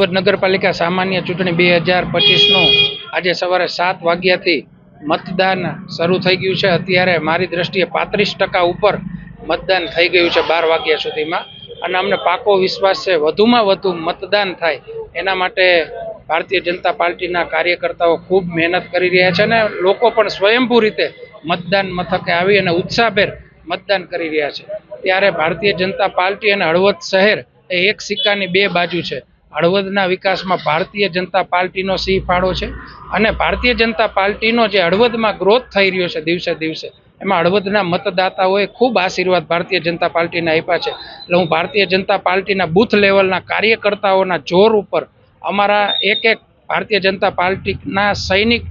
હળવદ નગરપાલિકા સામાન્ય ચૂંટણી 2025નું આજે સવારે 7 વાગ્યાથી મતદાન શરૂ થઈ ગયું છે। અત્યારે મારી દ્રષ્ટિએ 35% ઉપર મતદાન થઈ ગયું છે 12 વાગ્યા સુધીમાં, અને અમને પાકો વિશ્વાસ છે વધુમાં વધુ મતદાન થાય એના માટે ભારતીય જનતા પાર્ટીના કાર્યકર્તાઓ ખૂબ મહેનત કરી રહ્યા છે અને લોકો પણ સ્વયંભૂ રીતે મતદાન મથકે આવી અને ઉત્સાહભેર મતદાન કરી રહ્યા છે। ત્યારે ભારતીય જનતા પાર્ટી અને હળવદ શહેર એ એક સિક્કાની બે બાજુ છે। હળવદના વિકાસમાં ભારતીય જનતા પાર્ટીનો સિંહ ફાળો છે અને ભારતીય જનતા પાર્ટીનો જે હળવદમાં ગ્રોથ થઈ રહ્યો છે દિવસે દિવસે, એમાં હળવદના મતદાતાઓએ ખૂબ આશીર્વાદ ભારતીય જનતા પાર્ટીને આપ્યા છે। એટલે હું ભારતીય જનતા પાર્ટીના બૂથ લેવલના કાર્યકર્તાઓના જોર ઉપર અમારા એક ભારતીય જનતા પાર્ટીના સૈનિક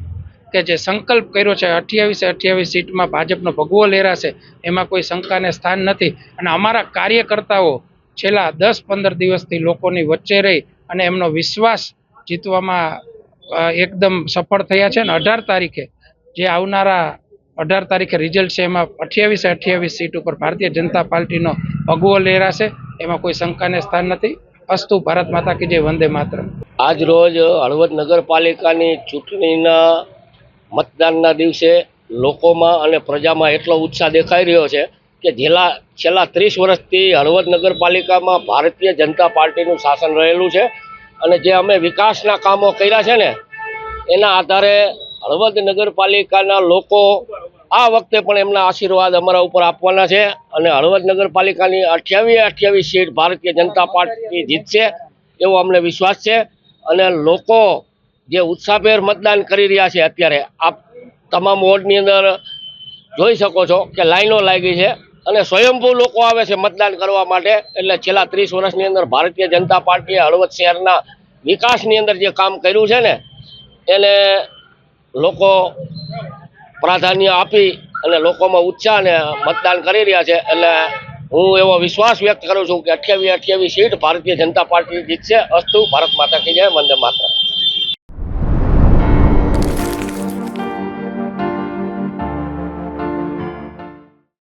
કે જે સંકલ્પ કર્યો છે 28 સીટમાં ભાજપનો ભગવો લહેરાશે, એમાં કોઈ શંકાને સ્થાન નથી। અને અમારા કાર્યકર્તાઓ છેલ્લા 10-15 દિવસથી લોકોની વચ્ચે રહી અને એમનો વિશ્વાસ જીતવામાં એકદમ સફળ થયા છે। અને 18 તારીખે જે આવનારા 18 તારીખે રિઝલ્ટ છે એમાં 28 સીટ ઉપર ભારતીય જનતા પાર્ટીનો ભગવો લહેરાશે, એમાં કોઈ શંકાને સ્થાન નથી। અસ્તુ ભારત માતા કી જય, વંદે માતરમ। આજ રોજ હળવદ નગરપાલિકાની ચૂંટણીના મતદાનના દિવસે લોકોમાં અને પ્રજામાં એટલો ઉત્સાહ દેખાઈ રહ્યો છે કે છેલ્લા 30 વર્ષથી હળવદ નગરપાલિકામાં ભારતીય જનતા પાર્ટીનું શાસન રહેલું છે અને જે અમે વિકાસના કામો કર્યા છે ને એના આધારે હળવદ નગરપાલિકાના લોકો આ વખતે પણ એમના આશીર્વાદ અમારા ઉપર આપવાના છે અને હળવદ નગરપાલિકાની 28 સીટ ભારતીય જનતા પાર્ટી જીતશે એવો અમને વિશ્વાસ છે। અને લોકો જે ઉત્સાહભેર મતદાન કરી રહ્યા છે, અત્યારે આપ તમામ વોર્ડની અંદર જોઈ શકો છો કે લાઈનો લાગી છે અને સ્વયંભૂ લોકો આવે છે મતદાન કરવા માટે। એટલે છેલ્લા 30 વર્ષની અંદર ભારતીય જનતા પાર્ટીએ હળવદ શહેરના વિકાસની અંદર જે કામ કર્યું છે ને એને લોકો પ્રાધાન્ય આપી અને લોકોમાં ઉત્સાહ અને મતદાન કરી રહ્યા છે। એટલે હું એવો વિશ્વાસ વ્યક્ત કરું છું કે 28 સીટ ભારતીય જનતા પાર્ટી જીતશે। અસ્તુ ભારત માતા કી જય, વંદે માતરમ।